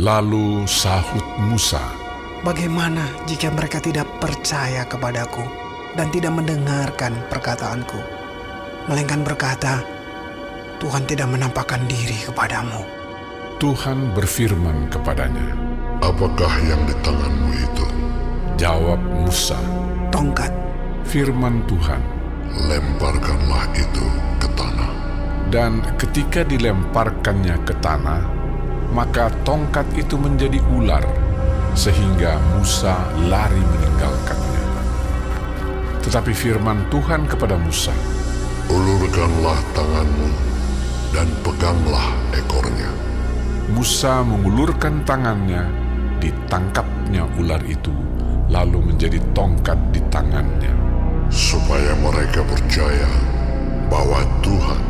Lalu sahut Musa, "Bagaimana jika mereka tidak percaya kepadaku dan tidak mendengarkan perkataanku, melainkan berkata, Tuhan tidak menampakkan diri kepadamu?" Tuhan berfirman kepadanya. Apakah yang di tanganmu itu? Jawab Musa, "Tongkat." firman Tuhan. Lemparkanlah itu ke tanah. Dan ketika dilemparkannya ke tanah, maka tongkat itu menjadi ular, sehingga Musa lari meninggalkannya. Tetapi firman Tuhan kepada Musa, Ulurkanlah tanganmu dan peganglah ekornya. Musa mengulurkan tangannya, ditangkapnya ular itu, lalu menjadi tongkat di tangannya. Supaya mereka percaya bahwa Tuhan,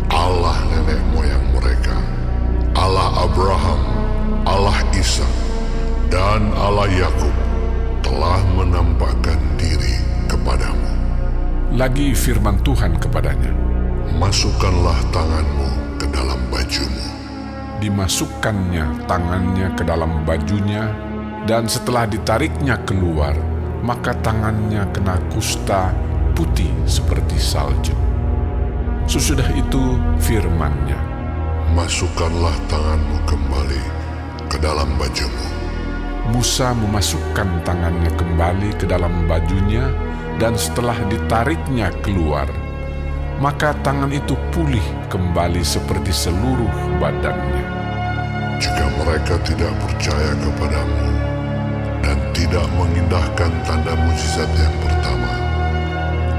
Allah nenek moyang mereka, Allah Abraham, Allah Ishak, dan Allah Yakub telah menampakkan diri kepadamu. Lagi firman Tuhan kepadanya, Masukkanlah tanganmu ke dalam bajumu. dimasukkannya tangannya ke dalam bajunya, dan setelah ditariknya keluar, maka tangannya kena kusta putih seperti salju. Sesudah itu firman-Nya, Masukkanlah tanganmu kembali ke dalam bajumu. Musa memasukkan tangannya kembali ke dalam bajunya, dan setelah ditariknya keluar, maka tangan itu pulih kembali seperti seluruh badannya. Jika mereka tidak percaya kepadamu dan tidak mengindahkan tanda mujizat yang pertama,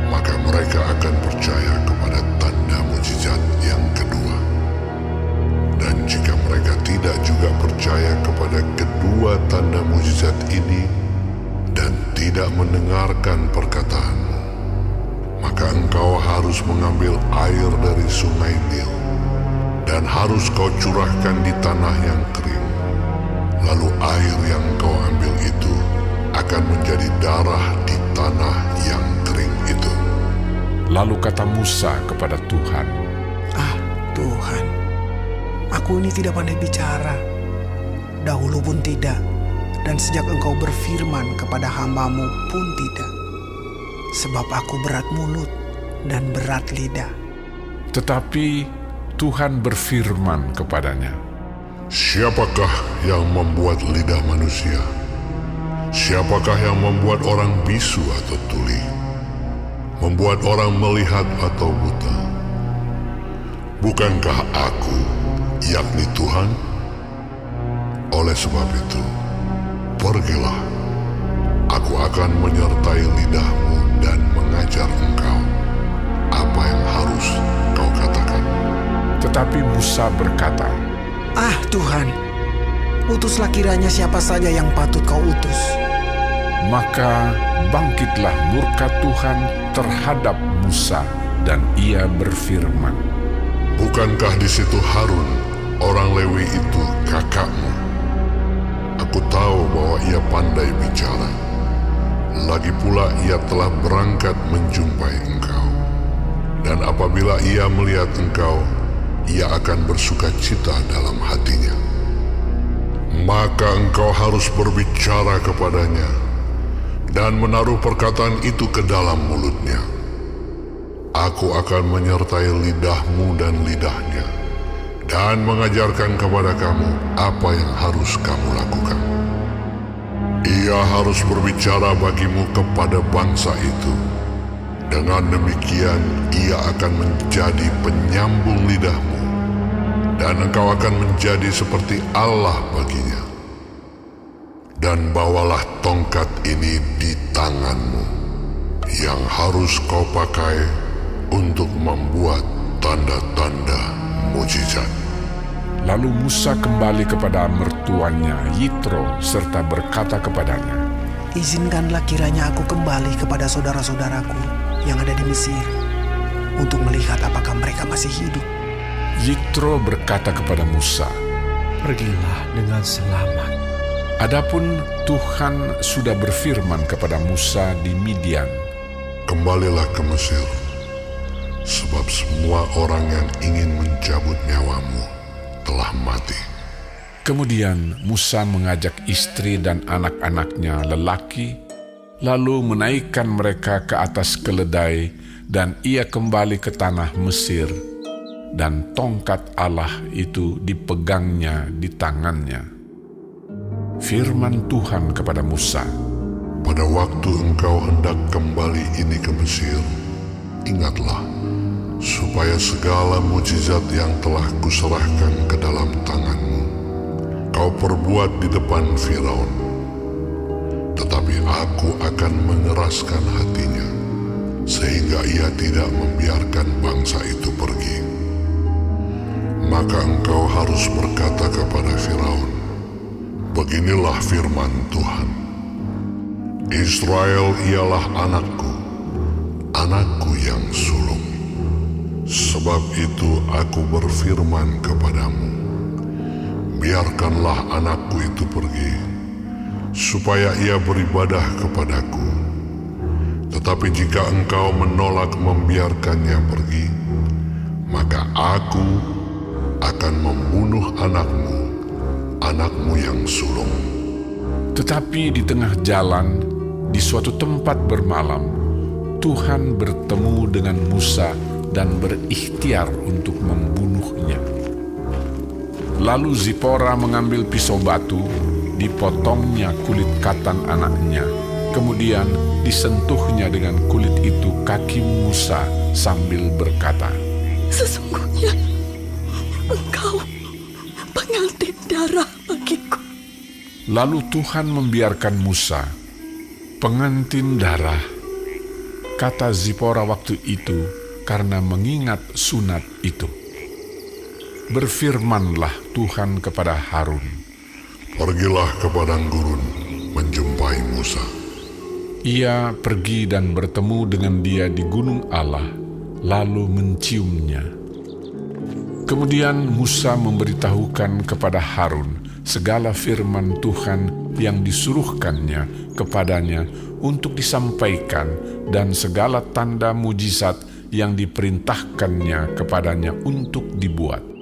maka mereka akan percaya kepada tanda mujizat yang kedua. Dan jika mereka tidak juga percaya kepada kedua tanda mujizat ini dan tidak mendengarkan perkataanmu, maka engkau harus mengambil air dari sungai Nil dan harus kau curahkan di tanah yang kering. Lalu air yang kau ambil itu akan menjadi darah di tanah yang kering itu. Lalu kata Musa kepada Tuhan, Tuhan, aku ini tidak pandai bicara, dahulu pun tidak, dan sejak Engkau berfirman kepada hamba-Mu pun tidak. Sebab aku berat mulut dan berat lidah. tetapi Tuhan berfirman kepadanya, Siapakah yang membuat lidah manusia? Siapakah yang membuat orang bisu atau tuli? Membuat orang melihat atau buta? Bukankah aku, yakni Tuhan? Oleh sebab itu, pergilah. Aku akan menyertai lidahmu dan mengajar engkau apa yang harus kau katakan. Tetapi Musa berkata, Tuhan, utuslah kiranya siapa saja yang patut kau utus. maka bangkitlah murka Tuhan terhadap Musa, dan ia berfirman, Bukankah di situ Harun, orang Lewi itu kakakmu? Aku tahu bahwa ia pandai bicara. Lagi pula ia telah berangkat menjumpai engkau. Dan apabila ia melihat engkau, ia akan bersuka cita dalam hatinya. Maka engkau harus berbicara kepadanya dan menaruh perkataan itu ke dalam mulutnya. Aku akan menyertai lidahmu dan lidahnya, dan mengajarkan kepada kamu apa yang harus kamu lakukan. Ia harus berbicara bagimu kepada bangsa itu. Dengan demikian, ia akan menjadi penyambung lidahmu, dan engkau akan menjadi seperti Allah baginya. Dan bawalah tongkat ini di tanganmu, yang harus kau pakai untuk membuat tanda-tanda mujizat. Lalu Musa kembali kepada mertuanya Yitro serta berkata kepadanya, Izinkanlah kiranya aku kembali kepada saudara-saudaraku yang ada di Mesir, untuk melihat apakah mereka masih hidup. Yitro berkata kepada Musa, Pergilah dengan selamat. adapun Tuhan sudah berfirman kepada Musa di Midian, Kembalilah ke Mesir, sebab semua orang yang ingin mencabut nyawamu telah mati. Kemudian Musa mengajak istri dan anak-anaknya lelaki, lalu menaikkan mereka ke atas keledai, dan ia kembali ke tanah Mesir, dan tongkat Allah itu dipegangnya di tangannya. Firman Tuhan kepada Musa, Pada waktu engkau hendak kembali ini ke Mesir, ingatlah, supaya segala mujizat yang telah kuserahkan ke dalam tanganmu, kau perbuat di depan Firaun. Tetapi aku akan mengeraskan hatinya, sehingga ia tidak membiarkan bangsa itu pergi. Maka engkau harus berkata kepada Firaun, beginilah firman Tuhan, Israel ialah anakku, anakku yang sulung. Sebab itu aku berfirman kepadamu, biarkanlah anakku itu pergi, supaya ia beribadah kepadaku. Tetapi jika engkau menolak membiarkannya pergi, maka aku akan membunuh anakmu, anakmu yang sulung. tetapi di tengah jalan, di suatu tempat bermalam, Tuhan bertemu dengan Musa dan berikhtiar untuk membunuhnya. Lalu Zipora mengambil pisau batu, dipotongnya kulit katan anaknya, kemudian disentuhnya dengan kulit itu kaki Musa sambil berkata, Sesungguhnya engkau pengantin darah bagiku. Lalu Tuhan membiarkan Musa, pengantin darah, kata Zipora waktu itu karena mengingat sunat itu. Berfirmanlah Tuhan kepada Harun, Pergilah ke padang gurun menjumpai Musa. Ia pergi dan bertemu dengan dia di gunung Allah, lalu menciumnya. Kemudian Musa memberitahukan kepada Harun segala firman Tuhan yang disuruhkannya kepadanya untuk disampaikan dan segala tanda mujizat yang diperintahkannya kepadanya untuk dibuat.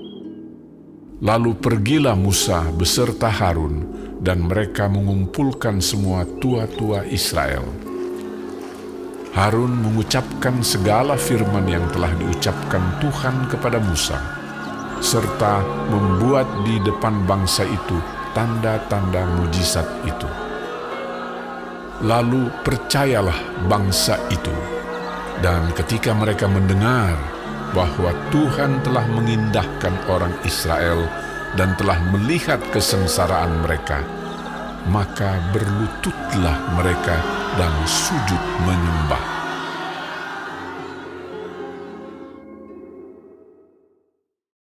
Lalu pergilah Musa beserta Harun, dan mereka mengumpulkan semua tua-tua Israel. Harun mengucapkan segala firman yang telah diucapkan Tuhan kepada Musa, serta membuat di depan bangsa itu tanda-tanda mujizat itu. Lalu percayalah bangsa itu, dan ketika mereka mendengar bahwa Tuhan telah mengindahkan orang Israel dan telah melihat kesengsaraan mereka, maka berlututlah mereka dan sujud menyembah.